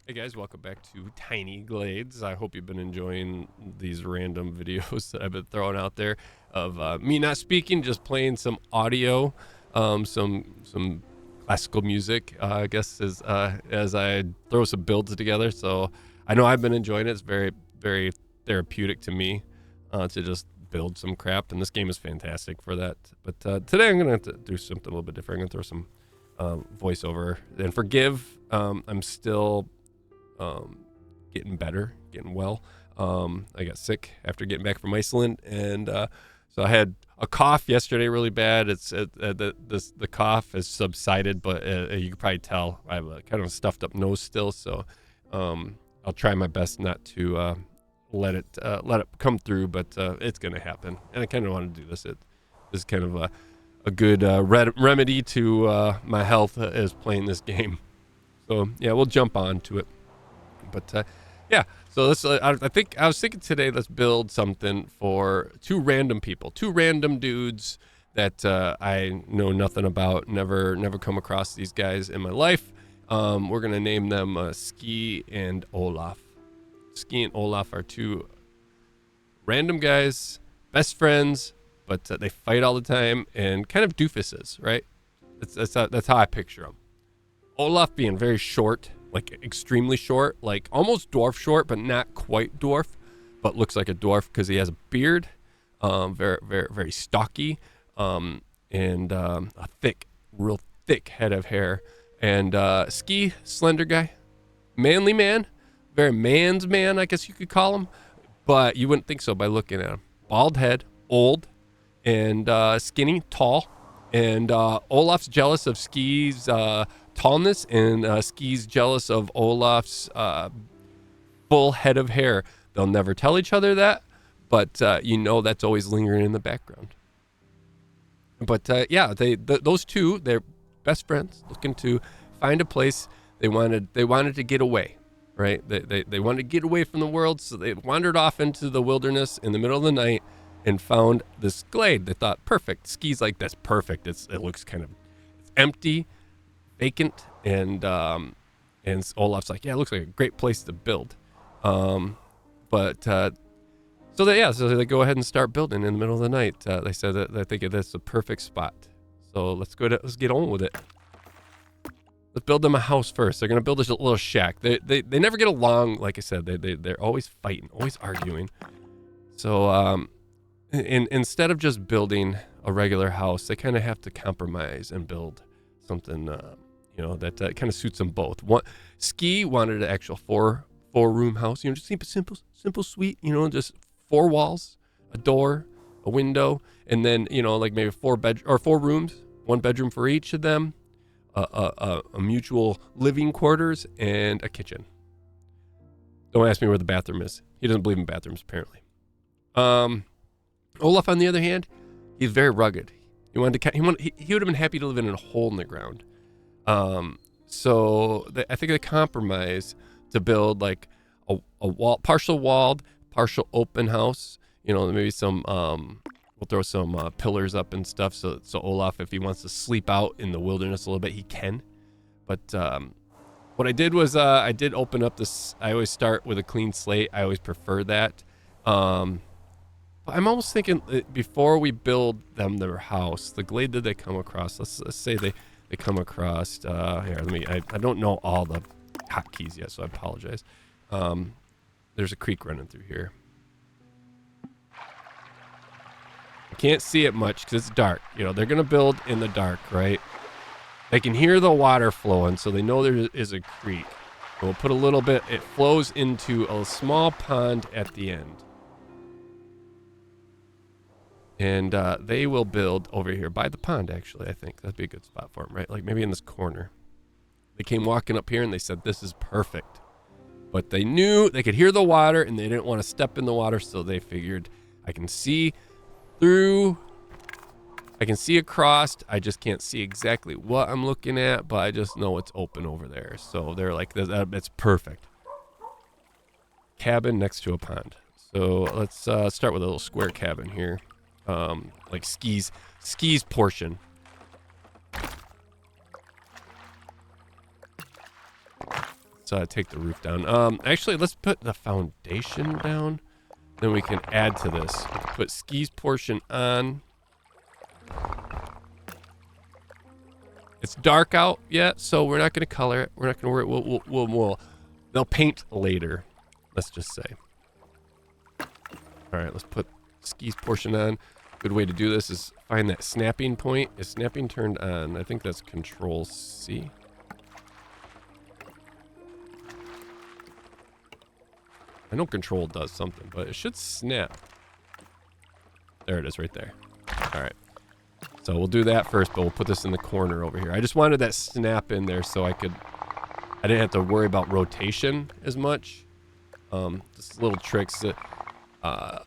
Hey guys, welcome back to Tiny Glades. I hope you've been enjoying these random videos that I've been throwing out there of me not speaking, just playing some audio, some classical music, I guess, as I throw some builds together. So I know I've been enjoying it. It's very therapeutic to me to just build some crap, and this game is fantastic for that. But today I'm gonna do something a little bit different. I'm gonna throw some voiceover and forgive. I'm still getting better, getting well. I got sick after getting back from Iceland, and so I had a cough yesterday really bad. The cough has subsided, but you can probably tell I have a kind of a stuffed up nose still. So I'll try my best not to let it come through, but it's gonna happen. And I kind of want to do this. This is kind of a good remedy to my health is playing this game. So yeah, we'll jump on to it. But yeah, so this I think I was thinking today, let's build something for two random people, two random dudes that I know nothing about, never come across these guys in my life. We're gonna name them Ski and Olaf. Ski and Olaf are two random guys, best friends, but they fight all the time and kind of doofuses, right? That's how I picture them. Olaf being very short, like extremely short, like almost dwarf short, but not quite dwarf, but looks like a dwarf because he has a beard, very stocky, and a real thick head of hair. And Ski, slender guy, manly man, very man's man, I guess you could call him, but you wouldn't think so by looking at him. Bald head, old, and skinny, tall. And Olaf's jealous of Ski's tallness, and Ski's jealous of Olaf's full head of hair. They'll never tell each other that, but that's always lingering in the background. But yeah, those two, they're best friends, looking to find a place. They wanted to get away, right? They wanted to get away from the world, so they wandered off into the wilderness in the middle of the night and found this glade. They thought, perfect. Ski's like, that's perfect. It looks kind of empty, vacant, and Olaf's like, yeah, it looks like a great place to build. So they go ahead and start building in the middle of the night. They said that they think that's the perfect spot. So let's get on with it. Let's build them a house first. They're gonna build this little shack. They never get along. Like I said, they're always fighting, always arguing. So instead of just building a regular house, they kind of have to compromise and build something that kind of suits them both. Ski wanted an actual four room house, just keep it simple, sweet, just four walls, a door, a window, and then like maybe four rooms, one bedroom for each of them, a mutual living quarters, and a kitchen. Don't ask me where the bathroom is. He doesn't believe in bathrooms apparently. Olaf, on the other hand, he's very rugged. He would have been happy to live in a hole in the ground. So I think they compromise to build like a wall, partial walled, partial open house. Maybe some we'll throw some pillars up and stuff. So Olaf, if he wants to sleep out in the wilderness a little bit, he can. But what I did was I did open up this. I always start with a clean slate. I always prefer that. I'm almost thinking before we build them their house, the glade that they come across, let's say they come across, I don't know all the hotkeys yet, so I apologize. There's a creek running through here. I can't see it much because it's dark. They're going to build in the dark, right? They can hear the water flowing, so they know there is a creek. We'll put a little bit, it flows into a small pond at the end. And they will build over here by the pond, actually. I think that'd be a good spot for them, right? Like maybe in this corner. They came walking up here and they said, this is perfect. But they knew they could hear the water and they didn't want to step in the water. So they figured, I can see through, I can see across. I just can't see exactly what I'm looking at, but I just know it's open over there. So they're like, that's perfect. Cabin next to a pond. So let's start with a little square cabin here. Like Ski's portion. take the roof down. Actually, let's put the foundation down. Then we can add to this. Put skis portion on. It's dark out yet, so we're not going to color it. We're not going to worry. They'll paint later. Let's just say. All right, let's put skis portion on. Good way to do this is find that snapping point. Is snapping turned on? I think that's Control C. I know Control does something, but it should snap. There it is right there. All right. So we'll do that first, but we'll put this in the corner over here. I just wanted that snap in there so I didn't have to worry about rotation as much. Just little tricks that,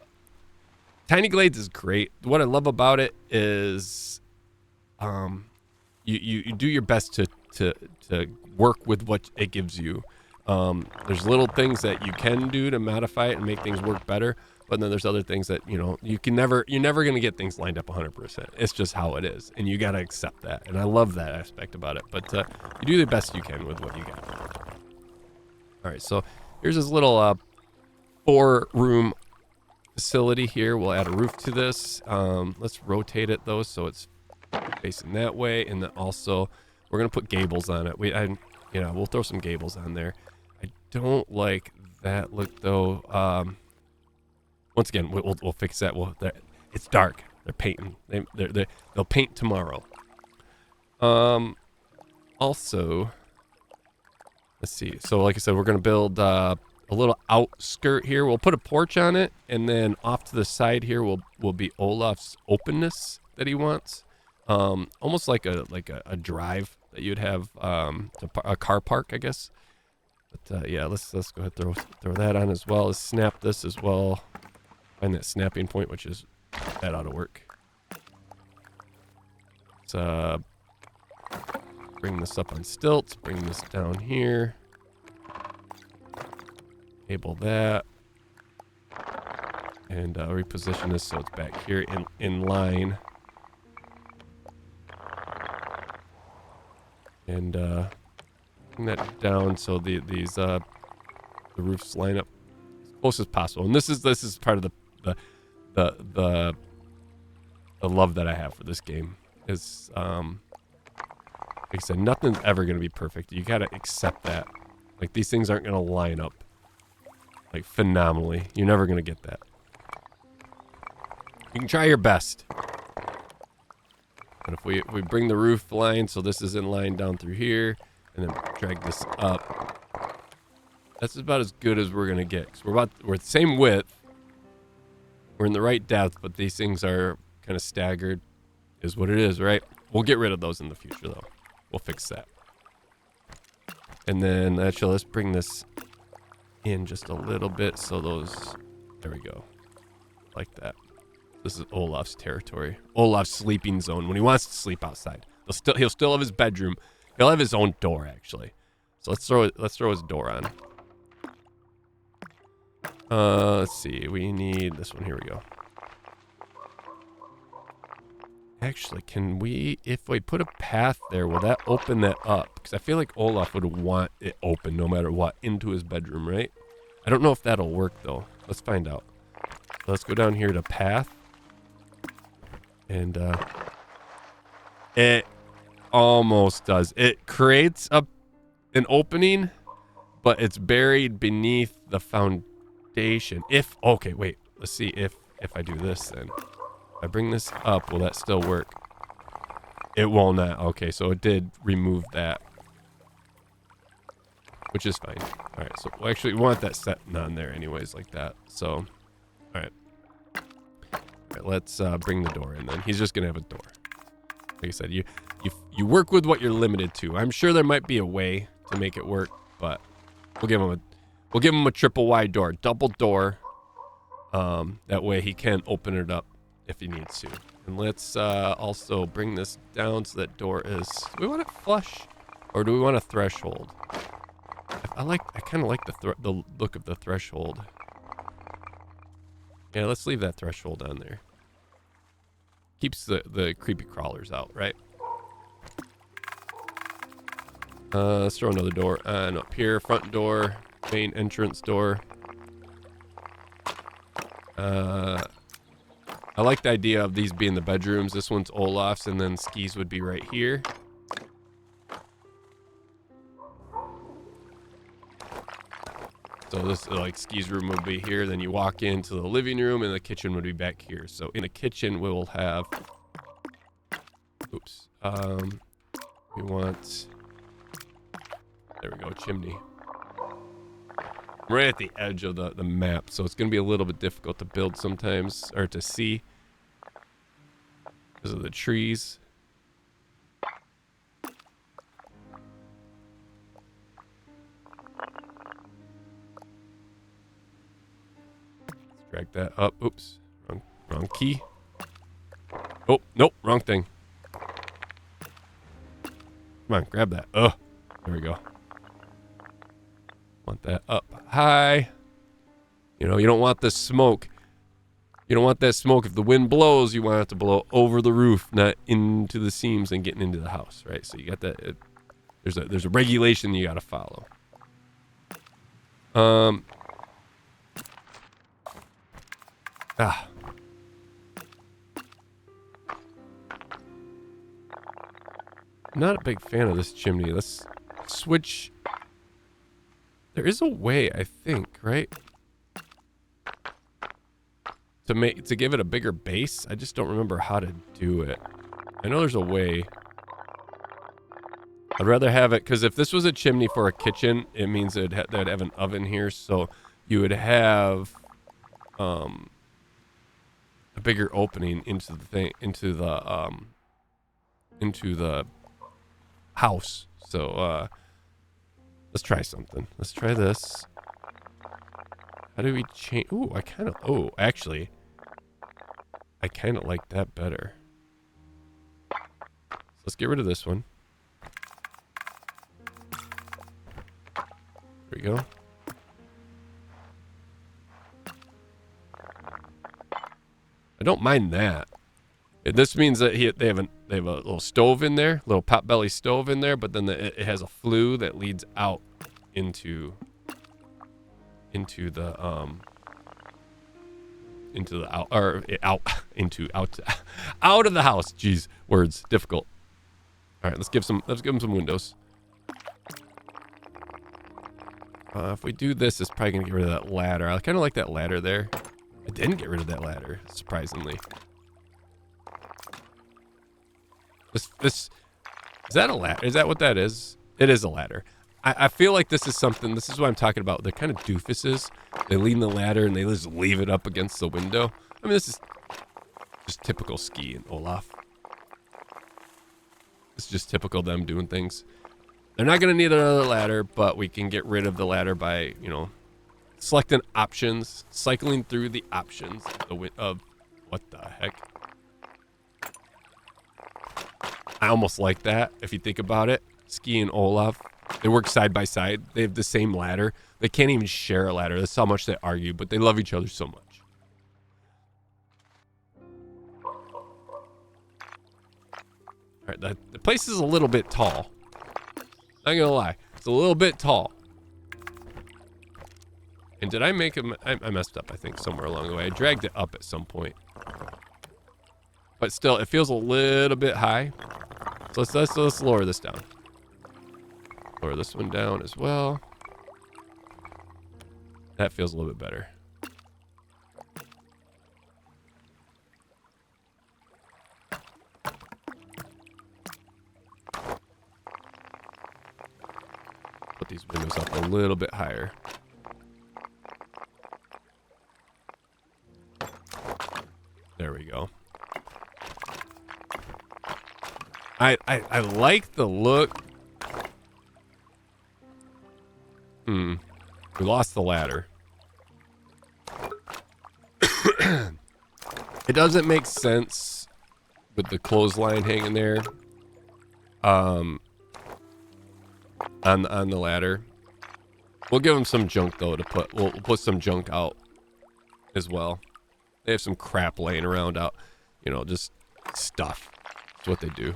Tiny Glades is great. What I love about it is, you do your best to work with what it gives you. There's little things that you can do to modify it and make things work better, but then there's other things that, you know, you're never going to get things lined up 100%. It's just how it is, and you got to accept that. And I love that aspect about it, but you do the best you can with what you got. All right, so here's this little 4-room facility here. We'll add a roof to this. Let's rotate it though, so it's facing that way, and then also we're gonna put gables on it. We'll throw some gables on there. I don't like that look though. Once again, we'll fix that. It's dark. They're painting. They'll paint tomorrow. Also, let's see. So like I said, we're gonna build a little outskirt here. We'll put a porch on it, and then off to the side here will be Olaf's openness that he wants. Almost like a drive that you'd have, a car park, I guess. But yeah, let's go ahead and throw that on as well. Let's snap this as well. Find that snapping point, which is that ought to work. Let's bring this up on stilts. Bring this down here. Enable that. And reposition this so it's back here in line. And bring that down so the roofs line up as close as possible. And this is part of the love that I have for this game. Is like I said, nothing's ever gonna be perfect. You gotta accept that. Like, these things aren't gonna line up like phenomenally. You're never gonna get that. You can try your best. But if we bring the roof line, so this is in line down through here, and then drag this up, that's about as good as we're gonna get. Cause we're the same width. We're in the right depth, but these things are kind of staggered. Is what it is, right? We'll get rid of those in the future, though. We'll fix that. And then actually, let's bring this in just a little bit, so those. There we go. Like that. This is Olaf's territory. Olaf's sleeping zone when he wants to sleep outside. He'll still have his bedroom. He'll have his own door, actually. So let's throw his door on. Let's see. We need this one. Here we go. Actually, can we, if we put a path there, will that open that up? Because I feel like Olaf would want it open no matter what into his bedroom, right? I don't know if that'll work, though. Let's find out. So let's go down here to path. And it almost does. It creates an opening, but it's buried beneath the foundation. Okay, wait. Let's see if I do this then. If I bring this up, will that still work? It will not. Okay, so it did remove that, which is fine. All right, so actually we want that set on there anyways, like that. So, all right. All right, let's bring the door in then. He's just gonna have a door. Like I said, you work with what you're limited to. I'm sure there might be a way to make it work, but we'll give him a triple wide door, double door. That way he can open it up if he needs to. And let's also bring this down so that door is. Do we want it flush, or do we want a threshold? I kind of like the look of the threshold. Yeah, let's leave that threshold on there. Keeps the creepy crawlers out, right? Let's throw another door on up here. Front door, main entrance door. I like the idea of these being the bedrooms. This one's Olaf's, and then Ski's would be right here. So this, like, Ski's room would be here. Then you walk into the living room, and the kitchen would be back here. So in the kitchen, we will have... Oops. We want... There we go, chimney. Right at the edge of the map, so it's going to be a little bit difficult to build sometimes, or to see. Because of the trees. Drag that up. Oops. Wrong key. Oh, nope. Wrong thing. Come on, grab that. Oh, there we go. Want that up high. You know, you don't want the smoke. You don't want that smoke. If the wind blows, you want it to blow over the roof, not into the seams and getting into the house, right? So you got that. There's a regulation you got to follow. Not a big fan of this chimney. Let's switch. There is a way, I think, right? To give it a bigger base. I just don't remember how to do it. I know there's a way. I'd rather have it, because if this was a chimney for a kitchen, it means they'd have an oven here, so you would have a bigger opening into the thing, into the house. So let's try something. Let's try this. How do we change? Ooh, actually, I kind of like that better. So let's get rid of this one. There we go. I don't mind that. This means that they have a little stove in there, little potbelly stove in there, but then it has a flue that leads out into the out of the house. Jeez, words difficult. All right, let's give them some windows. If we do this, it's probably gonna get rid of that ladder. I kind of like that ladder there. I didn't get rid of that ladder, surprisingly. This is that a ladder? Is that what that is? It is a ladder. I feel like this is something. This is what I'm talking about. They're kind of doofuses. They lean the ladder and they just leave it up against the window. I mean, this is just typical Ski and Olaf. It's just typical them doing things. They're not going to need another ladder, but we can get rid of the ladder by, you know, selecting options, cycling through the options of what the heck. I almost like that if you think about it. Ski and Olaf, they work side by side. They have the same ladder. They can't even share a ladder. That's how much they argue, but they love each other so much. All right, the place is a little bit tall. Not gonna lie, it's a little bit tall. And did I make him? I messed up, I think, somewhere along the way. I dragged it up at some point. But still, it feels a little bit high. So let's lower this down. Lower this one down as well. That feels a little bit better. Put these windows up a little bit higher. There we go. I like the look. We lost the ladder. It doesn't make sense with the clothesline hanging there. On the ladder. We'll give them some junk though to put. We'll put some junk out as well. They have some crap laying around out. You know, just stuff. That's what they do.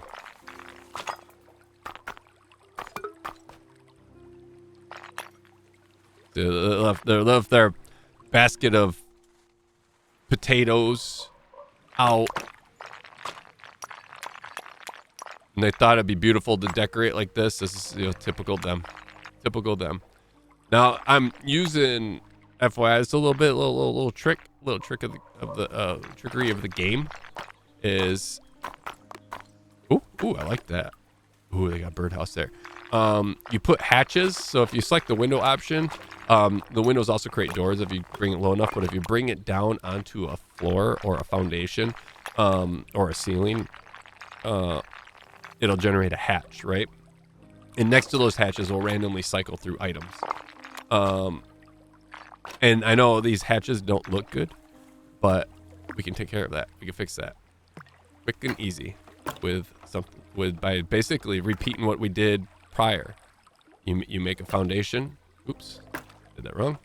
They left their basket of potatoes out. And they thought it'd be beautiful to decorate like this. This is, typical them. Typical them. Now I'm using FYI. It's a little trick of the trickery of the game is. Ooh, I like that. Ooh, they got birdhouse there. You put hatches. So if you select the window option, the windows also create doors if you bring it low enough. But if you bring it down onto a floor or a foundation, or a ceiling, it'll generate a hatch, right? And next to those hatches will randomly cycle through items. And I know these hatches don't look good, but we can take care of that. We can fix that quick and easy by basically repeating what we did prior. You make a foundation. Oops, did that wrong.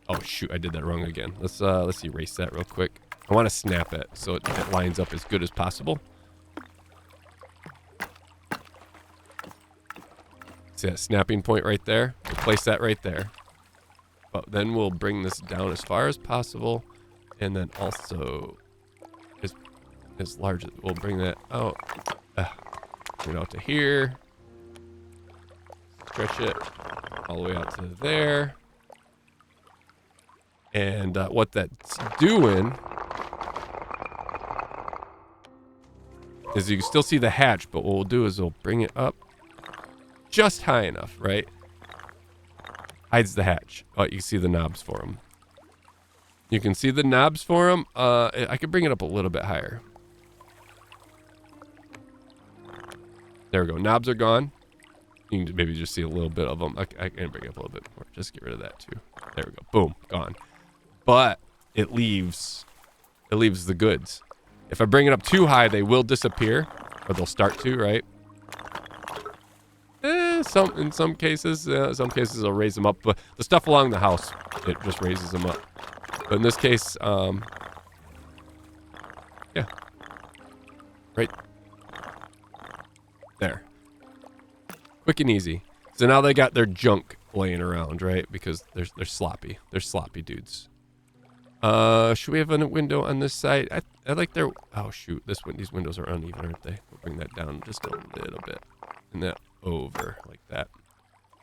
Oh shoot, I did that wrong again. Let's erase that real quick. I want to snap it so it lines up as good as possible. See that snapping point right there? We'll place that right there. But then we'll bring this down as far as possible, and then also as large as we'll bring that out. Bring it out to here. Stretch it all the way out to there. And what that's doing is you can still see the hatch, but what we'll do is we'll bring it up just high enough, right? Hides the hatch. Oh, you can see the knobs for them. You can see the knobs for them. I could bring it up a little bit higher. There we go. Knobs are gone. You can maybe just see a little bit of them. I can bring it up a little bit more. Just get rid of that too. There we go. Boom. Gone. But it leaves the goods. If I bring it up too high, they will disappear, or they'll start to, right? In some cases it'll raise them up, but the stuff along the house, it just raises them up. But in this case, yeah, right there, quick and easy. So now they got their junk laying around, right? Because they're sloppy. They're sloppy dudes. Should we have a window on this side? I like their. Oh shoot, these windows are uneven, aren't they? We'll bring that down just a little bit, and that over like that.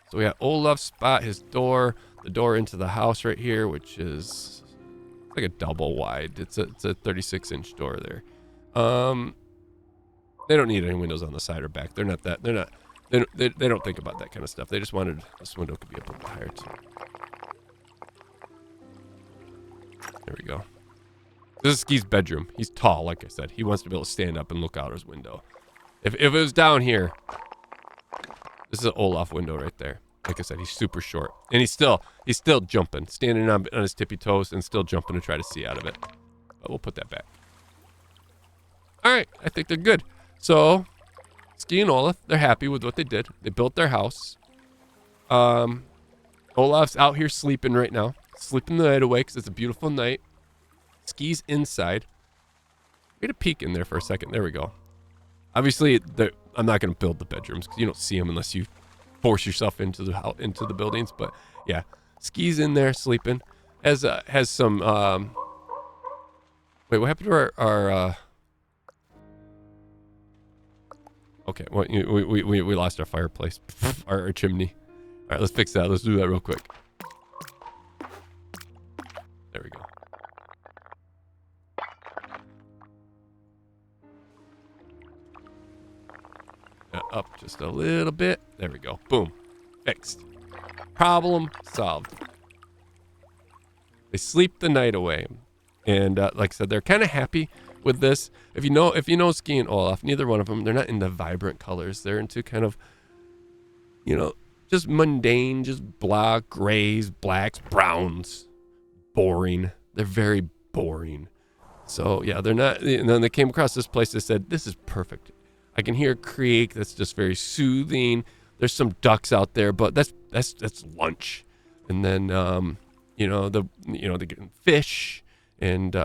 So we got Olaf's spot, his door, the door into the house right here, which is like a double wide. It's a 36-inch door there. They don't need any windows on the side or back. They don't think about that kind of stuff. They just wanted this window could be a little higher too. There we go. This is Ski's bedroom. He's tall, like I said. He wants to be able to stand up and look out his window. If it was down here, this is an Olaf window right there. Like I said, he's super short, and he's still jumping, standing on his tippy toes, and still jumping to try to see out of it. But we'll put that back. All right, I think they're good. So, Ski and Olaf, they're happy with what they did. They built their house. Olaf's out here sleeping right now, sleeping the night away because it's a beautiful night. Ski's inside. We had a peek in there for a second. There we go. Obviously, I'm not going to build the bedrooms because you don't see them unless you force yourself into the buildings. But yeah, Ski's in there sleeping. Has some. Wait, what happened to our Okay, well, we lost our fireplace, our chimney. All right, let's fix that. Let's do that real quick. There we go. Up just a little bit. There we go. Boom. Fixed. Problem solved. They sleep the night away. And like I said, they're kind of happy with this. If you know Ski and Olaf, neither one of them, they're not into vibrant colors. They're into kind of, just mundane, just blah, grays, blacks, browns. Boring. They're very boring. So yeah, they're not. And then they came across this place. They said, "This is perfect. I can hear a creek that's just very soothing. There's some ducks out there, but that's lunch." And then they're getting fish, and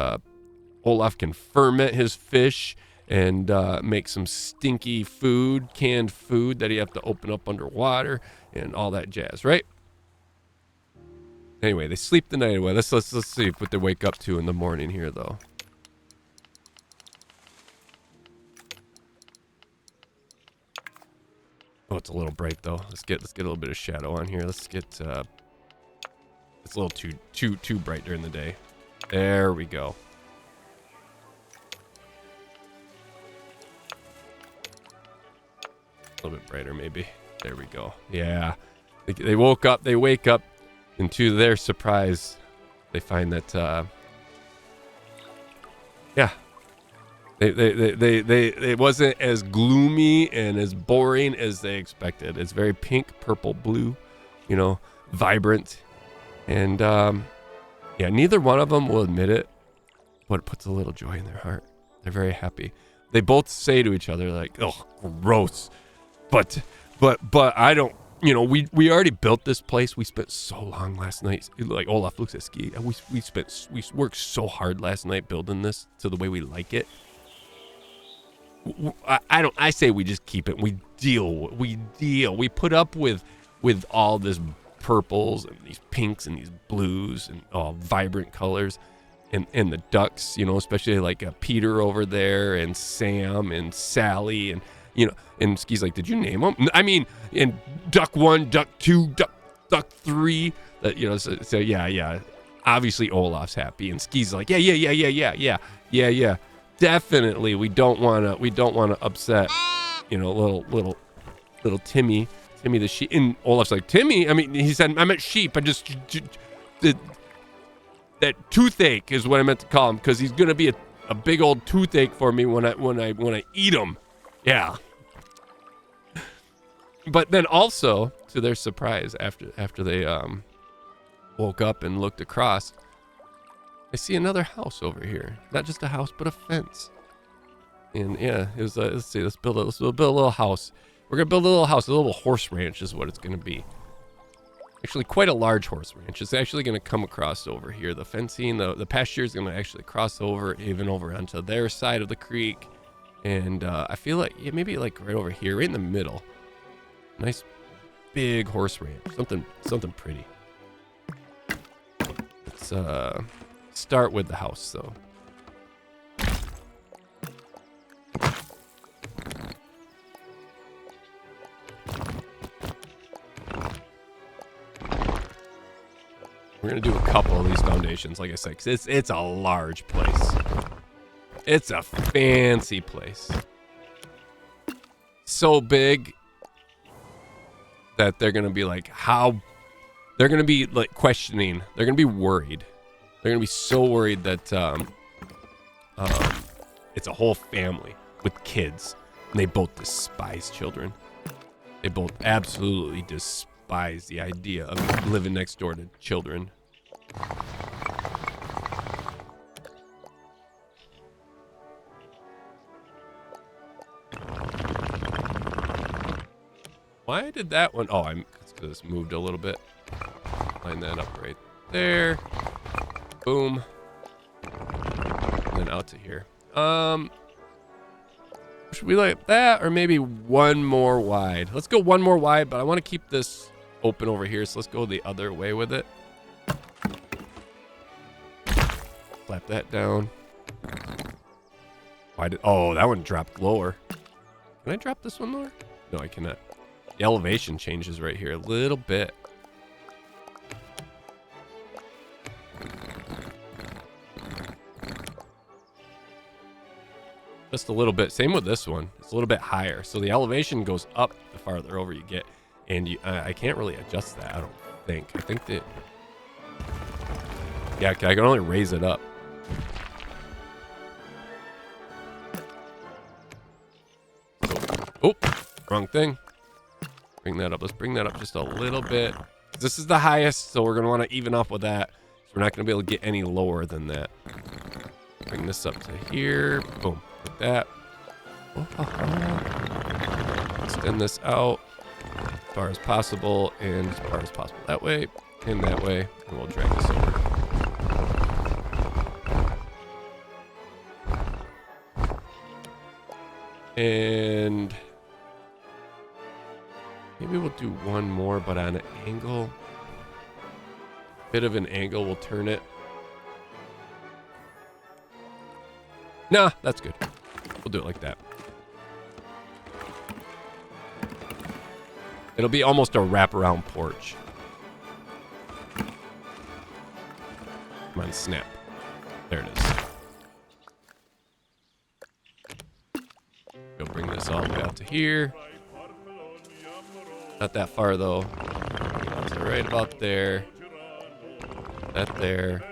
Olaf can ferment his fish and make some stinky food, canned food that he have to open up underwater and all that jazz, right? Anyway, they sleep the night away. Let's see what they wake up to in the morning here, though. Oh, it's a little bright though. Let's get a little bit of shadow on here. Let's get it's a little too bright during the day. There we go. A little bit brighter maybe. There we go. Yeah. They woke up, they wake up, and to their surprise, they find that yeah. It wasn't as gloomy and as boring as they expected. It's very pink, purple, blue, you know, vibrant. And yeah, neither one of them will admit it, but it puts a little joy in their heart. They're very happy. They both say to each other like, "Oh, gross." But I don't, you know, we already built this place. We spent so long last night. Like Olaf looks at Ski. We worked so hard last night building this to the way we like it. I say we just keep it. We deal. We put up with all this purples and these pinks and these blues and all vibrant colors, and the ducks, you know, especially like Peter over there and Sam and Sally, and you know, and Ski's like, did you name them? I mean, and duck 1, duck 2, duck 3. You know, so yeah. Obviously Olaf's happy, and Ski's like, yeah. Definitely, we don't want to upset, you know, little Timmy the sheep. And Olaf's like, Timmy? I mean, he said, I meant sheep. I just that toothache is what I meant to call him, because he's gonna be a big old toothache for me when I eat him. Yeah. But then also, to their surprise, after they woke up and looked across, I see another house over here. Not just a house, but a fence. And yeah, it was let's see, let's build a little house. We're gonna build a little house, a little horse ranch is what it's gonna be. Actually, quite a large horse ranch. It's actually gonna come across over here. The fencing, the pasture is gonna actually cross over, even over onto their side of the creek. And I feel like, yeah, maybe like right over here, right in the middle. Nice big horse ranch. Something pretty. Let's start with the house though. We're gonna do a couple of these foundations, like I said, because it's a large place. It's a fancy place. So big that they're gonna be like, how? They're gonna be like questioning. They're gonna be worried. They're gonna be so worried that it's a whole family with kids, and they both despise children. They both absolutely despise the idea of living next door to children. Why did that one? Oh, it's because it's moved a little bit. Line that up right there. Boom. And then out to here. Should we like that, or maybe one more wide? Let's go one more wide, but I want to keep this open over here, so let's go the other way with it. Slap that down. Oh, that one dropped lower. Can I drop this one lower? No, I cannot. The elevation changes right here a little bit. Just a little bit. Same with this one. It's a little bit higher. So the elevation goes up the farther over you get. And I can't really adjust that, I don't think. I think that... Yeah, I can only raise it up. Oh, wrong thing. Bring that up. Let's bring that up just a little bit. This is the highest, so we're going to want to even up with that. So we're not going to be able to get any lower than that. Bring this up to here. Boom. Like that. Extend this out as far as possible, and as far as possible that way, and that way, and we'll drag this over. And maybe we'll do one more, but on an angle. bit of an angle will turn it. Nah, that's good. We'll do it like that. It'll be almost a wraparound porch. Come on, snap. There it is. Go bring this all the way out to here. Not that far though. So right about there. That there.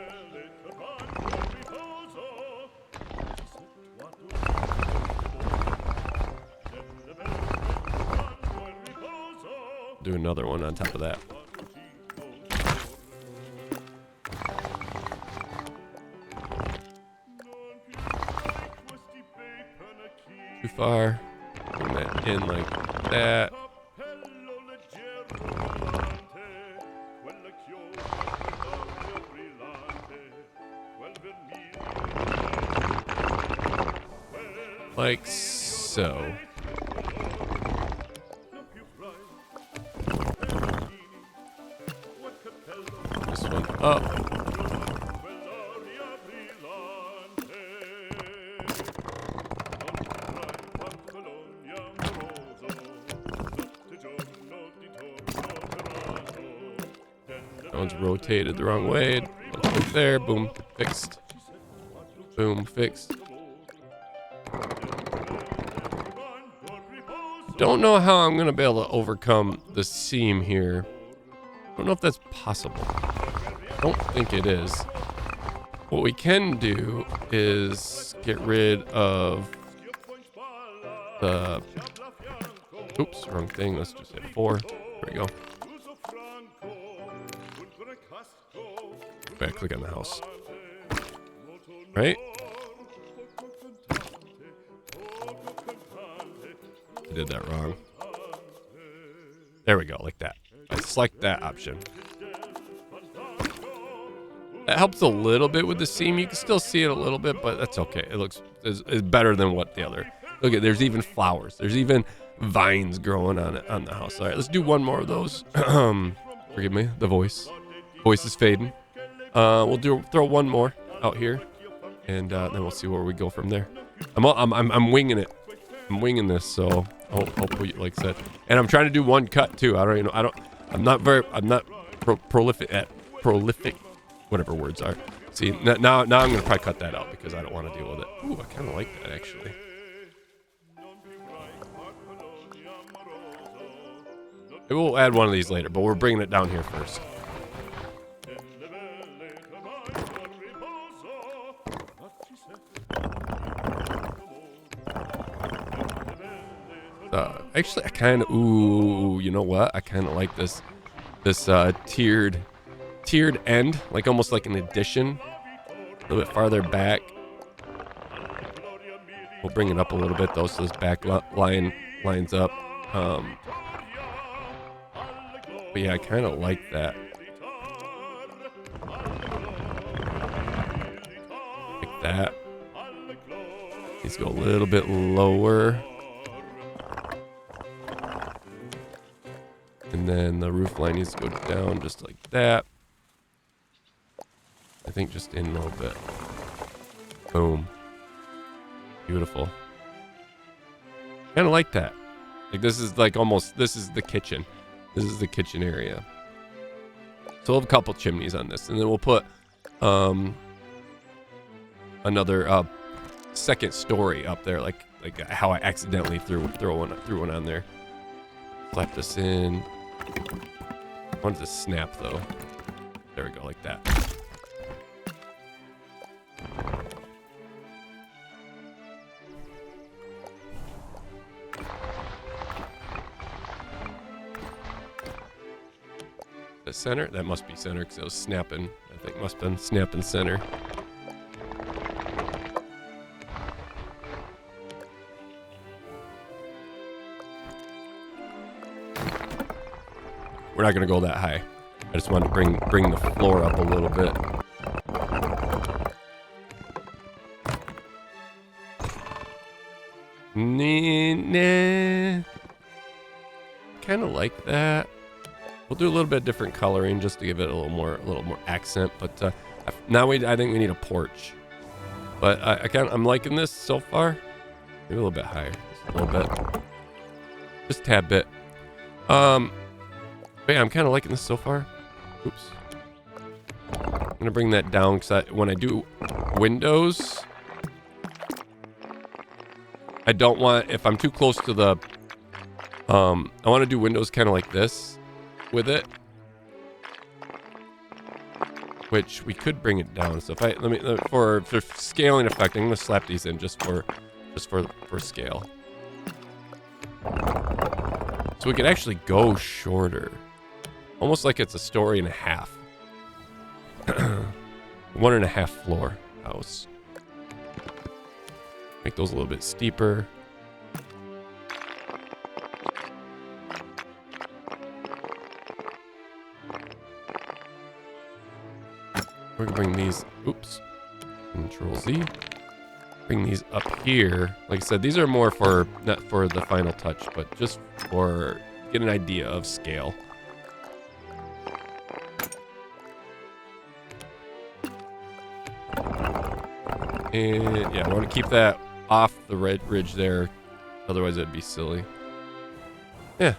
Do another one on top of that. Too far. Bring that in like that. Like so. This one up. That one's rotated the wrong way. Click there. Boom. Fixed. Boom. Fixed. Don't know how I'm going to be able to overcome the seam here. Don't know if that's possible. I don't think it is. What we can do is get rid of the... Oops, wrong thing. Let's just hit 4. There we go. Back, click on the house. Right? I did that wrong. There we go, like that. I select that option. That helps a little bit with the seam. You can still see it a little bit, but that's okay. It looks is better than what the other. Look at, there's even flowers. There's even vines growing on it on the house. All right, let's do one more of those. Forgive me, the voice. Voice is fading. We'll throw one more out here, and then we'll see where we go from there. I'm winging it. I'm winging this, so hopefully, like I said, and I'm trying to do one cut too. I'm not prolific, whatever words are. See, now I'm gonna probably cut that out because I don't want to deal with it. Ooh, I kind of like that actually. Maybe we'll add one of these later, but we're bringing it down here first. Actually, I kind of, you know what? I kind of like this tiered end, like almost like an addition, a little bit farther back. We'll bring it up a little bit though, so this back line lines up. But yeah, I kind of like that. Like that. Let's go a little bit lower. And then the roof line needs to go down just like that. I think just in a little bit. Boom. Beautiful. Kind of like that. Like this is like almost, this is the kitchen. This is the kitchen area. So we'll have a couple chimneys on this. And then we'll put another second story up there, like how I accidentally threw one on there. Slap this in. I want it to snap though. There we go, like that. The center? That must be center because it was snapping. I think must have been snapping center. We're not gonna go that high. I just want to bring the floor up a little bit. Nah. Kind of like that. We'll do a little bit different coloring just to give it a little more accent. But now I think we need a porch. But I'm liking this so far. Maybe a little bit higher, just a little bit, just a tad bit. But yeah, I'm kind of liking this so far. Oops. I'm gonna bring that down because when I do windows, I don't want, if I'm too close to the, I want to do windows kind of like this with it, which we could bring it down. So if I for scaling effect, I'm gonna slap these in just for scale. So we could actually go shorter, almost like it's a story and a half. 1.5 floor house. Make those a little bit steeper. We're gonna bring these, oops, Control Z. Bring these up here. Like I said, these are more for, not for the final touch, but just for get an idea of scale. And yeah, I want to keep that off the red ridge there. Otherwise it'd be silly. Yeah.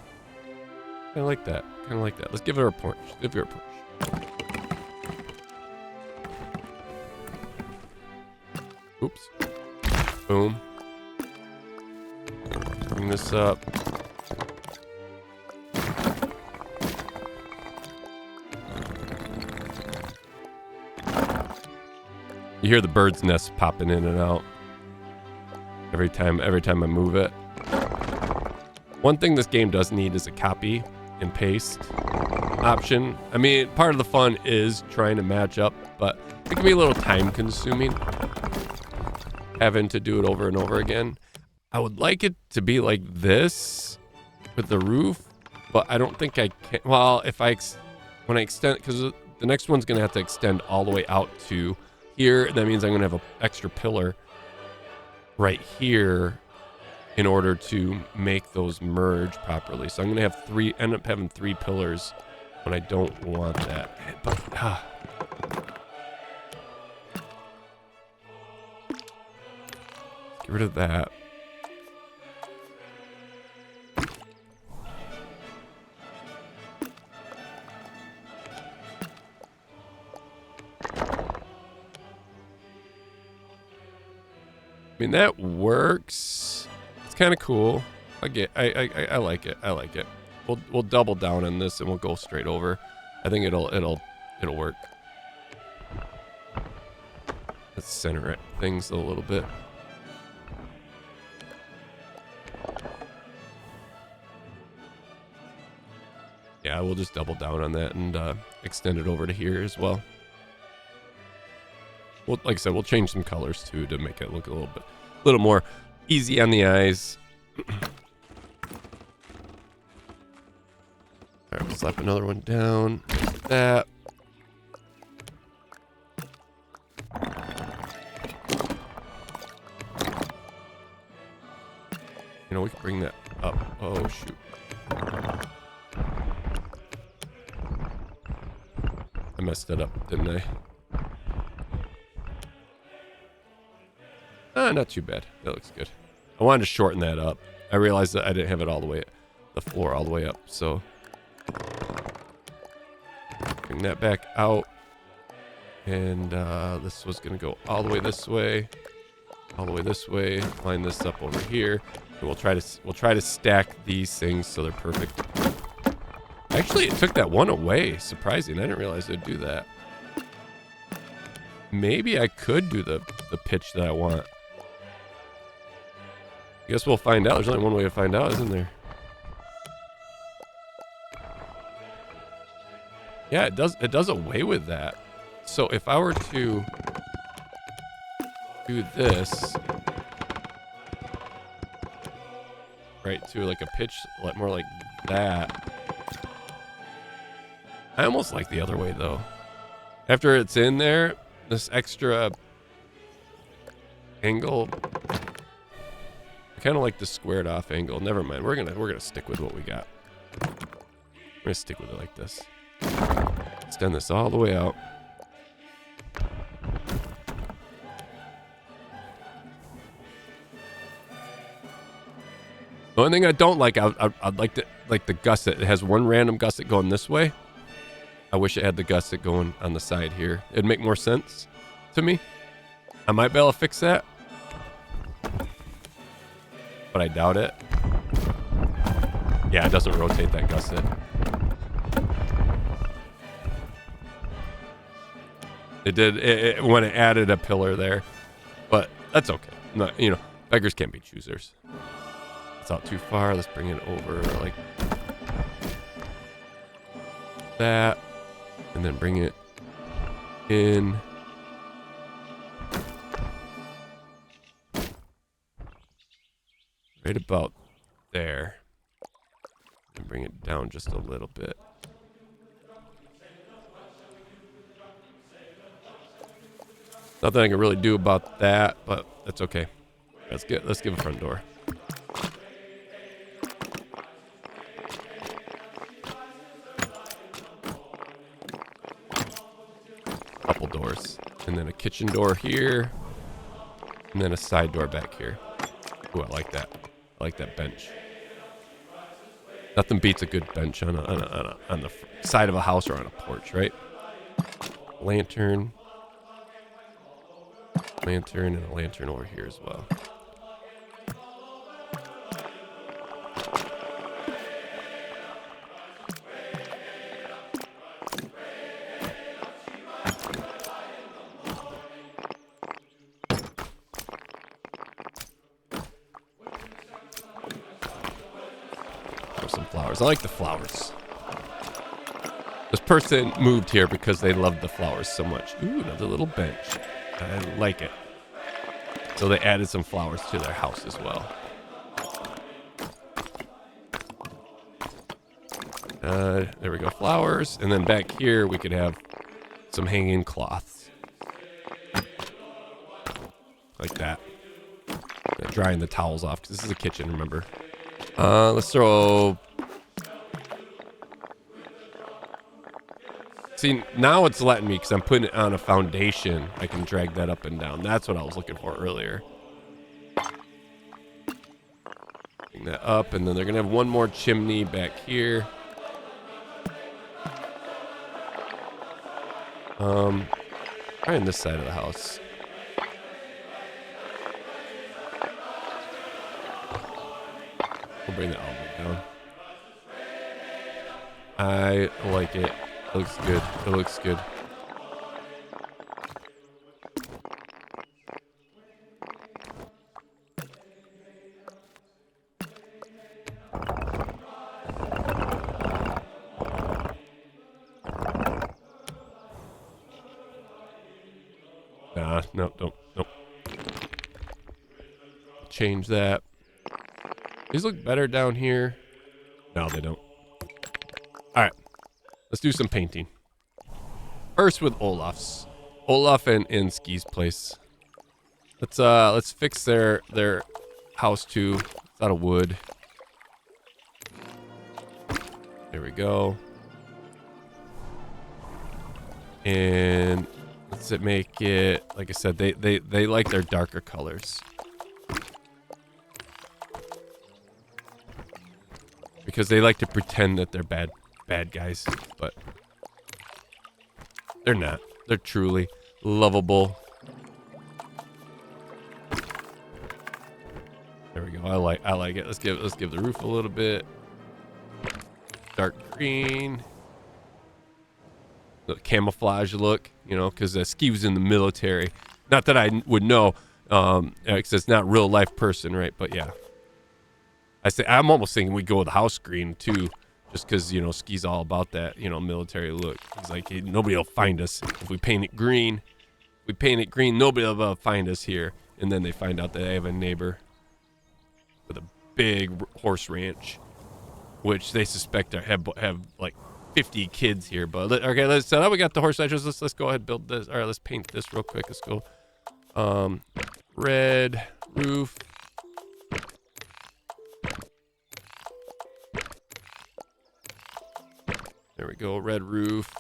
Kind of like that. Kind of like that. Let's give her a porch. Give her a porch. Oops. Boom. Bring this up. You hear the bird's nest popping in and out every time I move it. One thing this game does need is a copy and paste option. I mean, part of the fun is trying to match up, but it can be a little time consuming having to do it over and over again. I would like it to be like this with the roof, but I don't think I can. Well, when I extend, because the next one's gonna have to extend all the way out to here. That means I'm gonna have an extra pillar right here in order to make those merge properly. So I'm gonna have end up having 3 pillars when I don't want that. But get rid of that. I mean, that works. It's kind of cool. I like it. I like it. We'll double down on this and we'll go straight over. I think it'll work. Let's center it things a little bit. Yeah, we'll just double down on that and extend it over to here as well. Well, like I said, we'll change some colors too to make it look a little more easy on the eyes. All right, we'll slap another one down. Like that. You know, we can bring that up. Oh shoot! I messed it up, didn't I? Not too bad. That looks good. I wanted to shorten that up. I realized that I didn't have it all the way, the floor all the way up. So bring that back out. And this was gonna go all the way this way, all the way this way. Line this up over here, and we'll try to stack these things so they're perfect. Actually, it took that one away. Surprising. I didn't realize it'd do that. Maybe I could do the pitch that I want. I guess we'll find out. There's only one way to find out, isn't there? Yeah, it does away with that. So if I were to do this, right, to like a pitch more like that. I almost like the other way though. After it's in there, this extra angle, I kind of like the squared off angle. Never mind. We're gonna stick with what we got. gonna stick with it like this. Extend this all the way out. The only thing I don't like, I'd like the gusset. It has one random gusset going this way. I wish it had the gusset going on the side here. It'd make more sense to me. I might be able to fix that, but I doubt it. Yeah, it doesn't rotate that gusset. It did when it added a pillar there, but that's okay. Not, you know, beggars can't be choosers. It's out too far. Let's bring it over like that, and then bring it in. Right about there. And bring it down just a little bit. Nothing I can really do about that, but that's okay. Let's give a front door. Couple doors. And then a kitchen door here. And then a side door back here. Ooh, I like that. I like that bench. Nothing beats a good bench on the side of a house or on a porch, right? Lantern. Lantern and a lantern over here as well. Some flowers. I like the flowers. This person moved here because they loved the flowers so much. Ooh, another little bench. I like it. So they added some flowers to their house as well. There we go, flowers. And then back here we could have some hanging cloths. Like that. Drying the towels off, because this is a kitchen, remember. Let's throw... See, now it's letting me because I'm putting it on a foundation. I can drag that up and down. That's what I was looking for earlier. Bring that up, and then they're going to have one more chimney back here. Right on this side of the house. We'll bring that all the way down. I like it. It looks good. It looks good. Nah, no, don't, nope. Change that. These look better down here. No, they don't. All right, let's do some painting. First with Olaf's. Olaf and Ski's place. Let's fix their house too. It's out of wood. There we go. And let's make it, like I said, they like their darker colors. Because they like to pretend that they're bad guys, but they're not. They're truly lovable. There we go. I like it. Let's give the roof a little bit dark green. The camouflage look, you know, because Ski was in the military. Not that I would know, because it's not real life person, right? But yeah. I'm almost thinking we go with house green too, just because, you know, Ski's all about that, you know, military look. He's like, hey, nobody will find us if we paint it green. If we paint it green, nobody will find us here. And then they find out that they have a neighbor with a big horse ranch, which they suspect have like 50 kids here. But okay, let's set up. We got the horse ranches. Let's go ahead and build this. All right, let's paint this real quick. Let's go. Red roof. There we go. Red roof.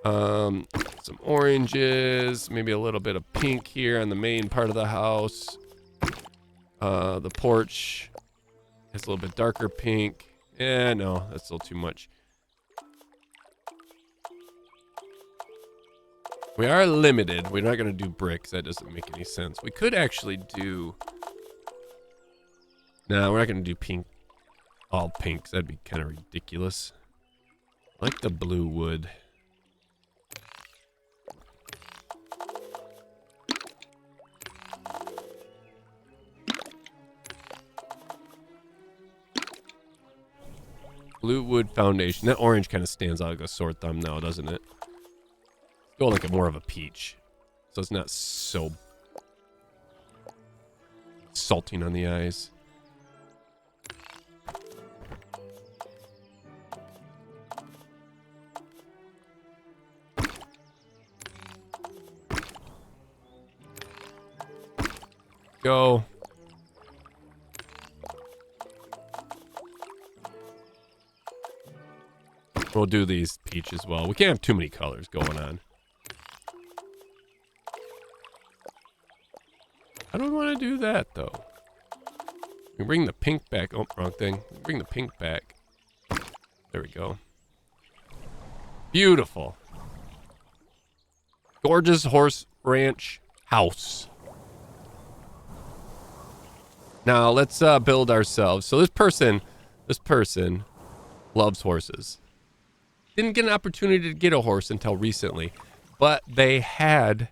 Some oranges, maybe a little bit of pink here on the main part of the house. The porch has a little bit darker pink. Yeah, no, that's still too much. We are limited. We're not going to do bricks. That doesn't make any sense. We could actually do... No, we're not going to do pink. All pinks. That'd be kind of ridiculous. I like the blue wood. Blue wood foundation. That orange kind of stands out like a sore thumb now, doesn't it? Go like a more of a peach, so it's not so salting on the eyes. Go. We'll do these peach as well. We can't have too many colors going on. I don't want to do that, though. We bring the pink back. Oh, wrong thing. We bring the pink back. There we go. Beautiful. Gorgeous horse ranch house. Now, let's build ourselves. So this person loves horses. Didn't get an opportunity to get a horse until recently. But they had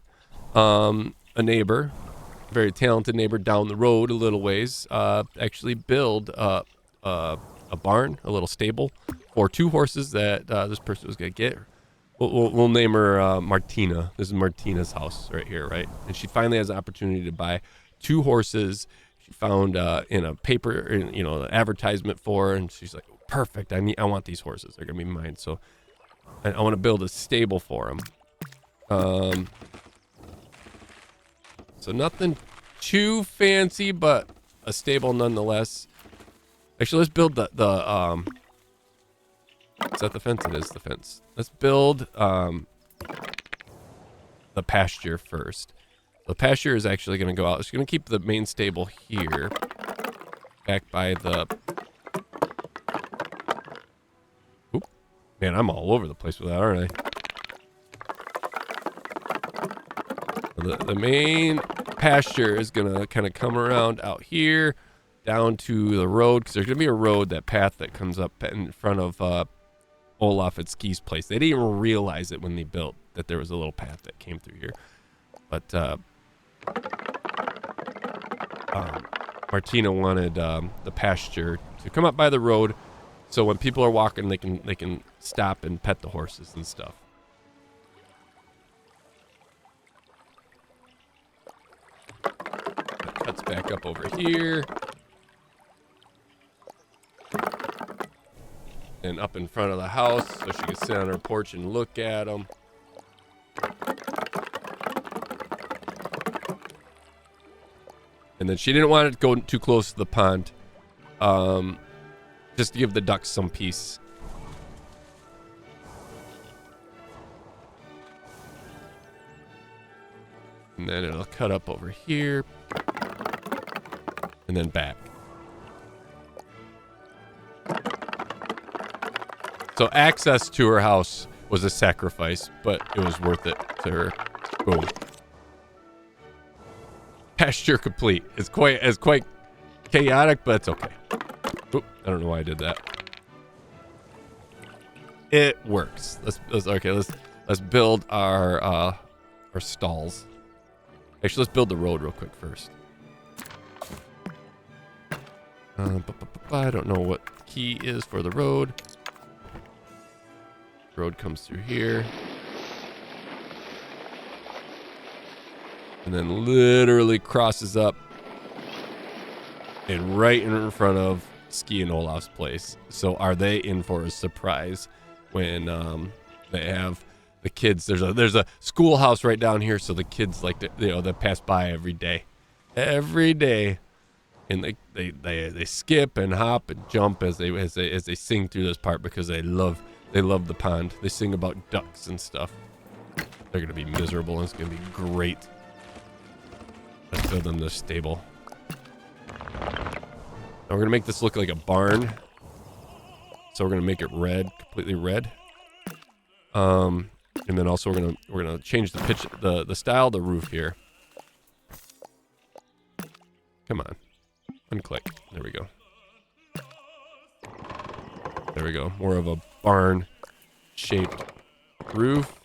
a neighbor, very talented neighbor down the road a little ways, actually build a barn, a little stable for 2 horses that this person was going to get. We'll name her Martina. This is Martina's house right here, right? And she finally has the opportunity to buy 2 horses. She found in a paper, an advertisement for her, and she's like, perfect. I want these horses. They're going to be mine. So I want to build a stable for them. So nothing too fancy, but a stable nonetheless. Actually, let's build the is that the fence? It is the fence. Let's build the pasture first. The pasture is actually going to go out. It's going to keep the main stable here, back by the... Oop. Man, I'm all over the place with that, aren't I? The main pasture is going to kind of come around out here, down to the road, because there's going to be a road, that path that comes up in front of Olaf at Ski's place. They didn't even realize it when they built that there was a little path that came through here. But Martina wanted the pasture to come up by the road, so when people are walking, they can stop and pet the horses and stuff. That cuts back up over here. And up in front of the house, so she can sit on her porch and look at them. And then she didn't want it to go too close to the pond, just to give the ducks some peace. And then it'll cut up over here, and then back. So access to her house was a sacrifice, but it was worth it to her. Boom. Pasture complete. It's quite chaotic, but it's okay. Oop, I don't know why I did that. It works. Let's build our stalls. Actually, let's build the road real quick first. I don't know what the key is for the road. Road comes through here. And then literally crosses up and right in front of Ski and Olaf's place. So are they in for a surprise when they have the kids? There's a schoolhouse right down here, so the kids like to, they pass by every day, and they skip and hop and jump as they sing through this part, because they love They love the pond. They sing about ducks and stuff. They're going to be miserable, and it's going to be great. Let's build them this stable. Now we're going to make this look like a barn. So we're going to make it red, completely red. And then also we're gonna change the pitch, the style of the roof here. Come on. Unclick. There we go. There we go. More of a barn-shaped roof.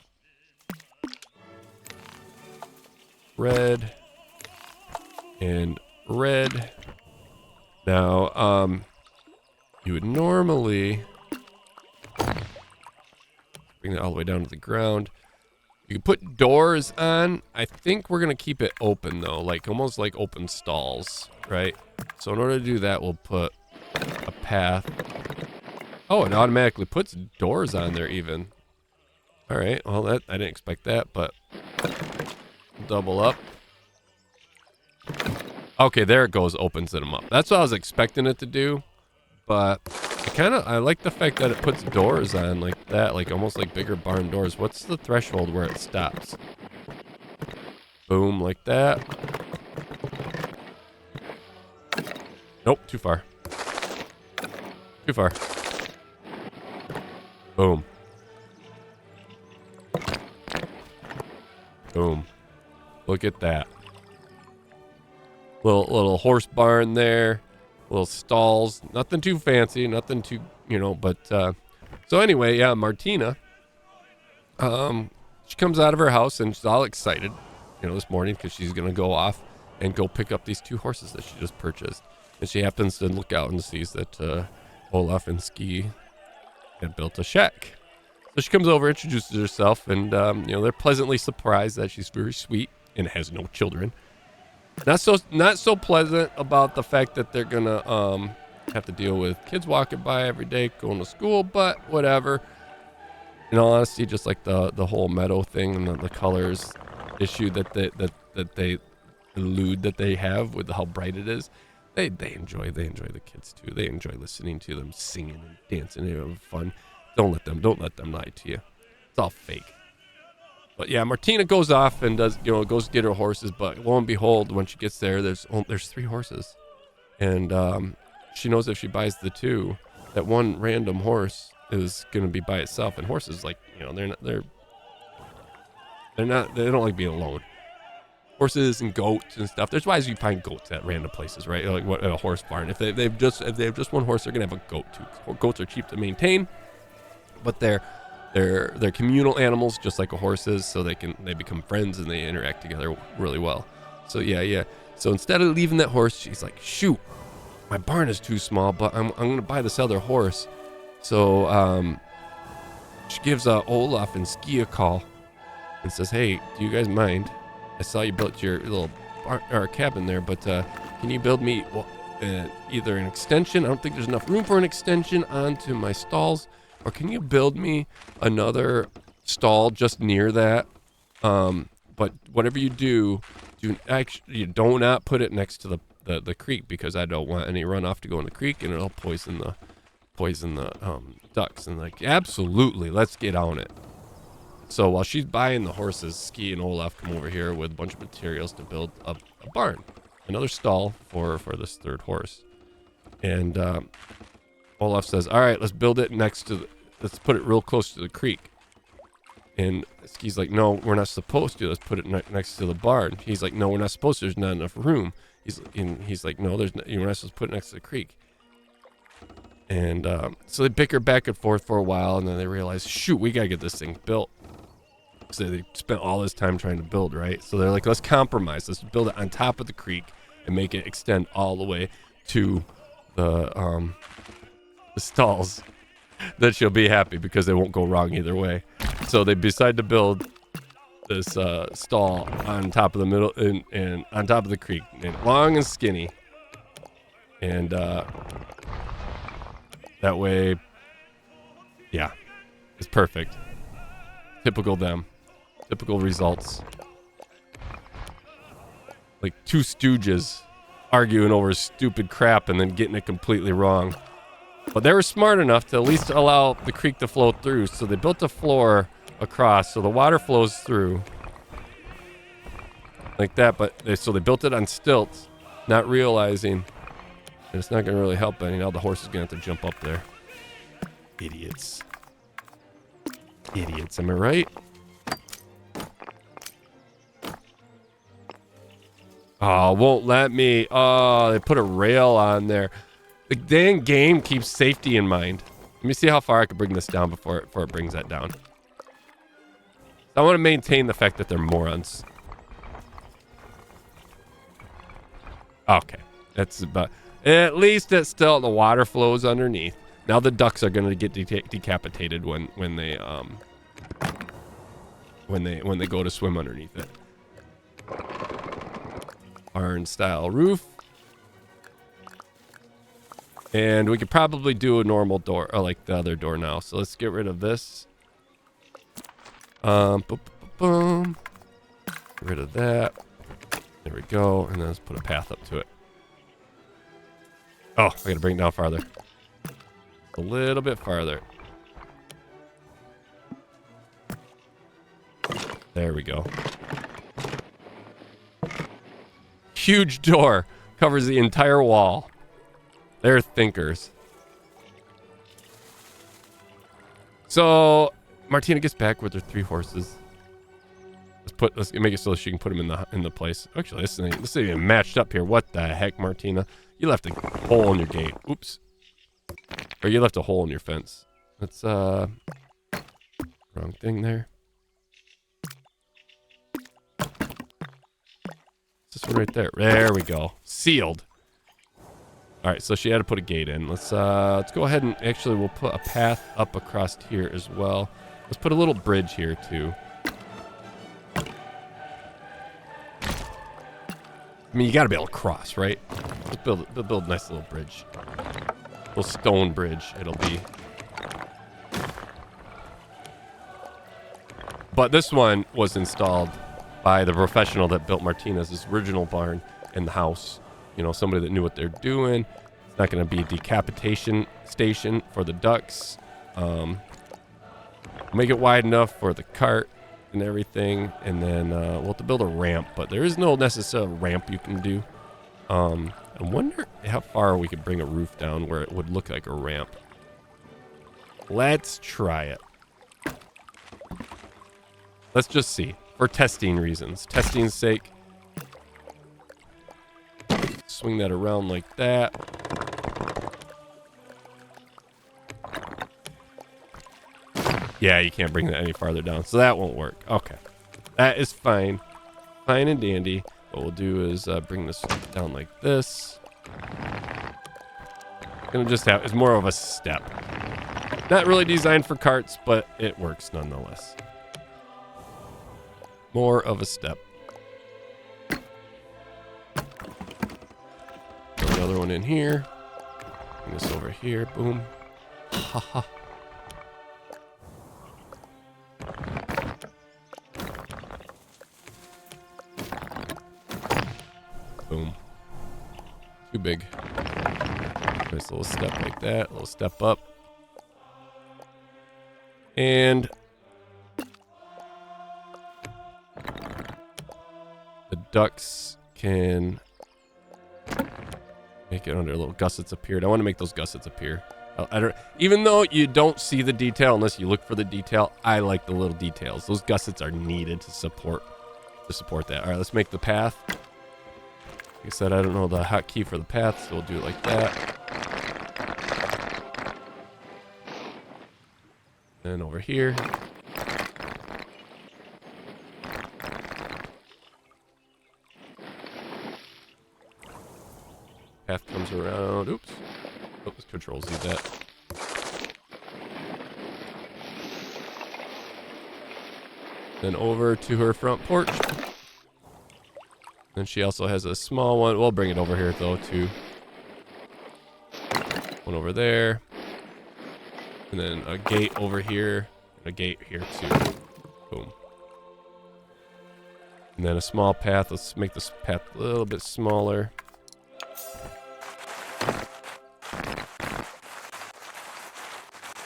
Red. And red. Now, you would normally bring that all the way down to the ground. You can put doors on. I think we're going to keep it open, though. Like, almost like open stalls, right? So in order to do that, we'll put a path. Oh, it automatically puts doors on there even. All right. Well, I didn't expect that, but double up. Okay, there it goes. Opens them up. That's what I was expecting it to do. But I like the fact that it puts doors on like that, like almost like bigger barn doors. What's the threshold where it stops? Boom, like that. Nope, too far. Too far. Boom. Boom. Look at that. Little horse barn there. Little stalls. Nothing too fancy. Nothing too, but... So anyway, yeah, Martina. She comes out of her house and she's all excited, this morning because she's going to go off and go pick up these 2 horses that she just purchased. And she happens to look out and sees that Olaf and Ski had built a shack. So she comes over, introduces herself, and, they're pleasantly surprised that she's very sweet and has no children. Not so pleasant about the fact that they're gonna have to deal with kids walking by every day going to school, but whatever. In all honesty, just like the whole meadow thing and the colors issue that they allude that they have with how bright it is, they enjoy the kids too. They enjoy listening to them singing and dancing and having fun. Don't let them lie to you. It's all fake. But yeah, Martina goes off and goes get her horses. But lo and behold, when she gets there, there's 3 horses, and she knows if she buys the 2, that one random horse is gonna be by itself. And horses, like they don't like being alone. Horses and goats and stuff. There's why you find goats at random places, right? Like what a horse barn. If they have just one horse, they're gonna have a goat too. Goats are cheap to maintain, but they're communal animals, just like a horse is, so they become friends and they interact together really well. So yeah. So instead of leaving that horse, she's like, shoot, my barn is too small, but I'm gonna buy this other horse. So she gives Olaf and Ski a call and says, hey, do you guys mind? I saw you built your little cabin there, but can you build me either an extension? I don't think there's enough room for an extension onto my stalls. Or can you build me another stall just near that? But whatever you do you do not put it next to the creek, because I don't want any runoff to go in the creek and it'll poison the ducks. And like, absolutely, let's get on it. So while she's buying the horses, Ski and Olaf come over here with a bunch of materials to build a barn, another stall for this 3rd horse. And Olaf says, all right, let's build it let's put it real close to the creek. And Ski's like, no, we're not supposed to. Let's put it next to the barn. He's like, no, we're not supposed to. There's not enough room. He's like, no, you're not supposed to put it next to the creek. And so they bicker back and forth for a while, and then they realize, shoot, we got to get this thing built. So they spent all this time trying to build, right? So they're like, let's compromise. Let's build it on top of the creek and make it extend all the way to the stalls. That she'll be happy because they won't go wrong either way. So they decide to build this stall on top of the middle and on top of the creek, and long and skinny. And that way, yeah, it's perfect. Typical them. Typical results. Like 2 stooges arguing over stupid crap and then getting it completely wrong. But they were smart enough to at least allow the creek to flow through. So they built a floor across so the water flows through like that. But so they built it on stilts, not realizing that it's not going to really help any. Now the horse is going to have to jump up there. Idiots. Idiots, am I right? Oh, won't let me. Oh, they put a rail on there. The dang game keeps safety in mind. Let me see how far I can bring this down before it brings that down. I want to maintain the fact that they're morons. Okay. That's about... At least it's still... The water flows underneath. Now the ducks are going to get decapitated when they go to swim underneath it. Barn style roof. And we could probably do a normal door, or like the other door now. So let's get rid of this. Boom, boom, boom. Get rid of that. There we go. And then let's put a path up to it. Oh, I gotta bring it down farther. A little bit farther. There we go. Huge door. Covers the entire wall. They're thinkers. So Martina gets back with her 3 horses. Let's make it so she can put them in the place. Actually, this ain't even matched up here. What the heck, Martina? You left a hole in your gate. Oops. Or you left a hole in your fence. That's wrong thing there. This one right there. There we go. Sealed. All right, so she had to put a gate in. Let's go ahead and actually we'll put a path up across here as well. Let's put a little bridge here too. I mean, you got to be able to cross, right? Let's build a nice little bridge. Little stone bridge it'll be. But this one was installed by the professional that built Martina's original barn and the house. You know, somebody that knew what they're doing. It's not going to be a decapitation station for the ducks. Make it wide enough for the cart and everything. And then we'll have to build a ramp. But there is no necessary ramp you can do. I wonder how far we could bring a roof down where it would look like a ramp. Let's try it. Let's just see. For testing reasons. Testing's sake. Swing that around like that. Yeah, you can't bring that any farther down. So that won't work. Okay. That is fine. Fine and dandy. What we'll do is bring this down like this. Gonna just have... It's more of a step. Not really designed for carts, but it works nonetheless. More of a step. Another one in here. Bring this over here. Boom. Ha ha. Boom. Too big. Nice little step like that. A little step up. And the ducks can make it under little gussets appeared. I want to make those gussets appear. I don't, even though you don't see the detail unless you look for the detail, I like the little details. Those gussets are needed to support that. All right, let's make the path. Like I said, I don't know the hotkey for the path, so we'll do it like that. And over here. Path comes around. Oops. Oh, this controls do that. Then over to her front porch. Then she also has a small one. We'll bring it over here though too. One over there. And then a gate over here. And a gate here too. Boom. And then a small path. Let's make this path a little bit smaller.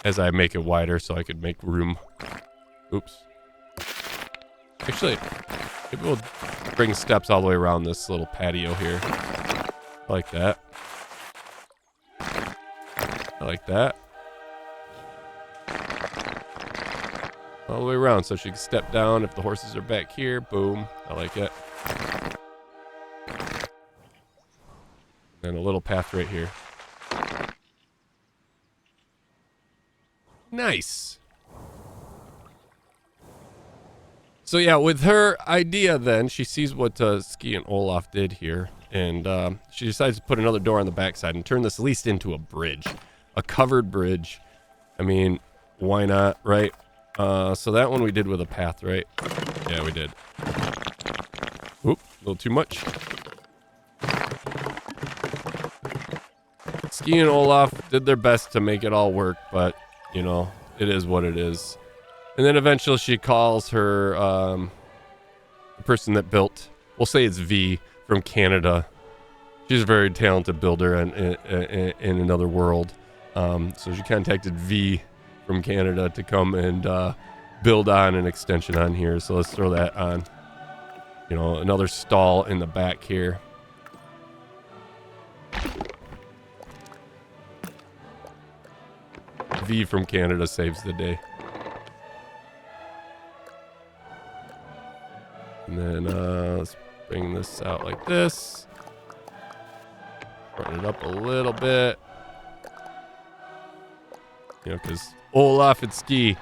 as I make it wider so I could make room. Oops. Actually, maybe we'll bring steps all the way around this little patio here. Like that. I like that. All the way around so she can step down if the horses are back here. Boom. I like it. And a little path right here. Nice. So yeah, with her idea then, she sees what Ski and Olaf did here. And she decides to put another door on the backside and turn this at least into a bridge. A covered bridge. I mean, why not, right? So that one we did with a path, right? Yeah, we did. Oop, a little too much. Ski and Olaf did their best to make it all work, but, you know, it is what it is. And then eventually she calls her, the person that built, we'll say it's V from Canada. She's a very talented builder in another world. So she contacted V from Canada to come and build on an extension on here. So let's throw that on. You know, another stall in the back here. V from Canada saves the day. And then let's bring this out like this. Run it up a little bit. You know, because Olaf and Ski,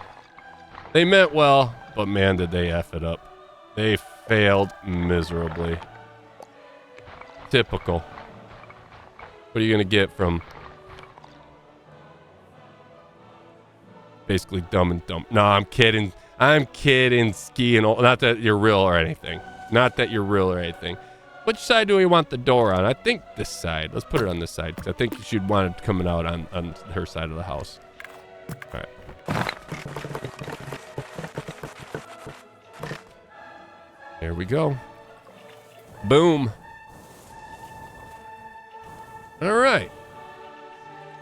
they meant well, but man, did they F it up. They failed miserably. Typical. What are you going to get from basically dumb and dumb? No, I'm kidding. I'm kidding, Ski and Olaf. Not that you're real or anything. Not that you're real or anything. Which side do we want the door on? I think this side. Let's put it on this side, because I think she'd want it coming out on her side of the house. All right. There we go. Boom. All right.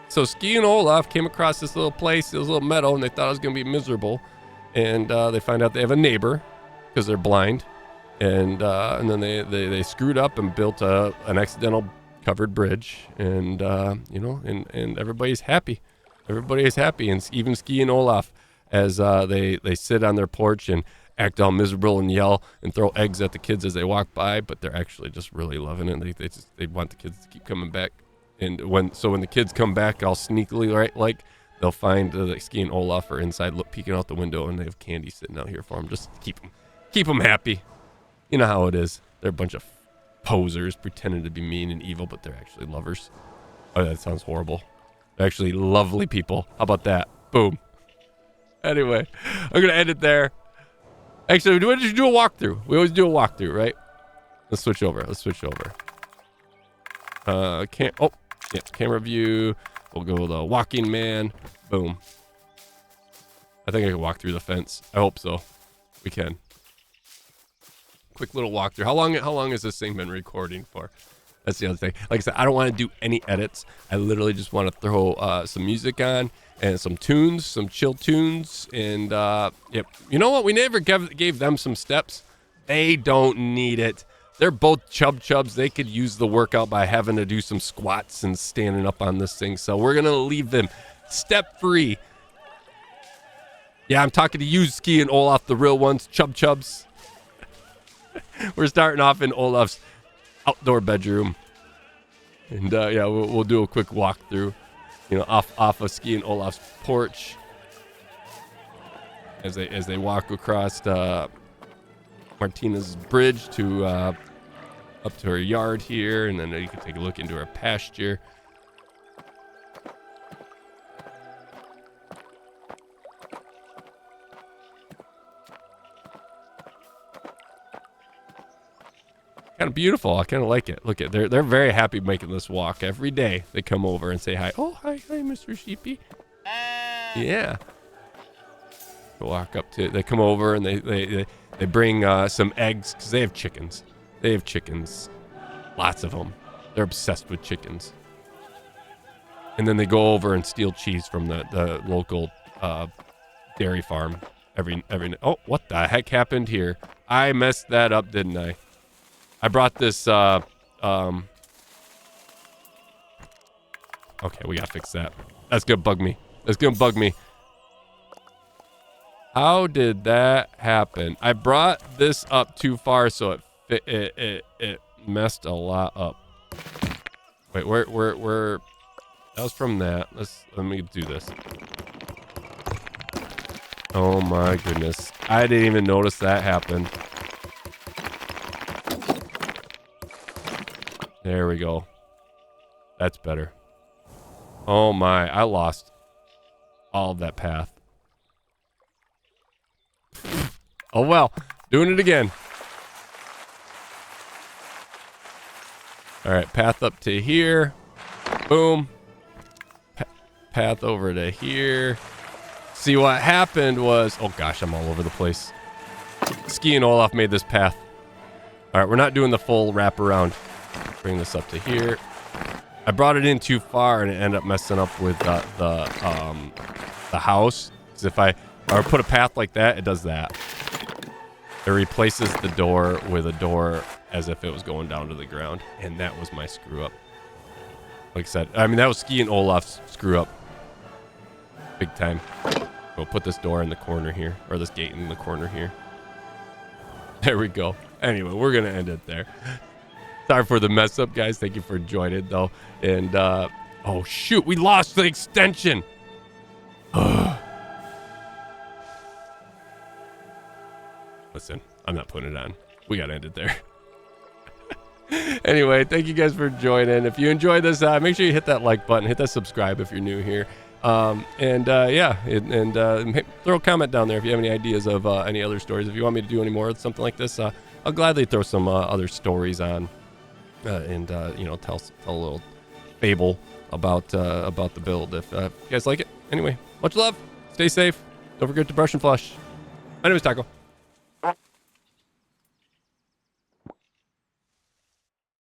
So Ski and Olaf came across this little place, this little meadow, and they thought it was going to be miserable. And they find out they have a neighbor because they're blind. And then they screwed up and built an accidental covered bridge. And, you know, and everybody's happy. Everybody is happy, and even Ski and Olaf, as they sit on their porch and act all miserable and yell and throw eggs at the kids as they walk by, but they're actually just really loving it. They want the kids to keep coming back, and when the kids come back all sneakily, right, like they'll find that Ski and Olaf are inside, peeking out the window, and they have candy sitting out here for them, just to keep them happy. You know how it is. They're a bunch of posers pretending to be mean and evil, but they're actually lovers. Oh, that sounds horrible. Actually lovely people. How about that? Boom. Anyway, I'm gonna end it there. Actually, we just do a walkthrough. We always do a walkthrough, right? Let's switch over. Camera view. We'll go the walking man. Boom. I think I can walk through the fence. I hope so. We can. Quick little walkthrough. How long has this thing been recording for? That's the other thing. Like I said, I don't want to do any edits. I literally just want to throw some music on and some tunes, some chill tunes. And, yep. You know what? We never gave them some steps. They don't need it. They're both chubs. They could use the workout by having to do some squats and standing up on this thing. So we're going to leave them step free. Yeah, I'm talking to you, Ski and Olaf, the real ones, chubs. We're starting off in Olaf's outdoor bedroom, and yeah, we'll do a quick walkthrough, you know, off of Ski and Olaf's porch as they walk across Martina's bridge to up to her yard here, and then you can take a look into her pasture. Kind of beautiful. I kind of like it. Look at they're very happy making this walk every day. They come over and say hi. Oh, hi, Mr. Sheepy. Yeah. They come over and they bring some eggs because they have chickens. They have chickens, lots of them. They're obsessed with chickens. And then they go over and steal cheese from the local dairy farm every. Oh, what the heck happened here? I messed that up, didn't I? I brought this. Okay, we gotta fix that. That's gonna bug me. How did that happen? I brought this up too far, so it messed a lot up. Wait, where? That was from that. Let me do this. Oh my goodness. I didn't even notice that happen. There we go. That's better. Oh my, I lost all of that path. Oh well, doing it again. All right, path up to here. Boom. Path over to here. See, what happened was, oh gosh, I'm all over the place. Ski and Olaf made this path. All right, we're not doing the full wrap around. Bring this up to here. I brought it in too far and it ended up messing up with the house. Because if I put a path like that, it does that. It replaces the door with a door as if it was going down to the ground. And that was my screw up. Like I said, I mean, that was Ski and Olaf's screw up. Big time. We'll put this door in the corner here. Or this gate in the corner here. There we go. Anyway, we're going to end it there. Sorry for the mess up, guys. Thank you for joining, though. And, oh, shoot. We lost the extension. Listen, I'm not putting it on. We got to end it there. Anyway, thank you guys for joining. If you enjoyed this, make sure you hit that like button. Hit that subscribe if you're new here. Throw a comment down there if you have any ideas of any other stories. If you want me to do any more of something like this, I'll gladly throw some other stories on tell a little fable about the build if you guys like it. Anyway, much love. Stay safe. Don't forget to brush and flush. My name is Taco.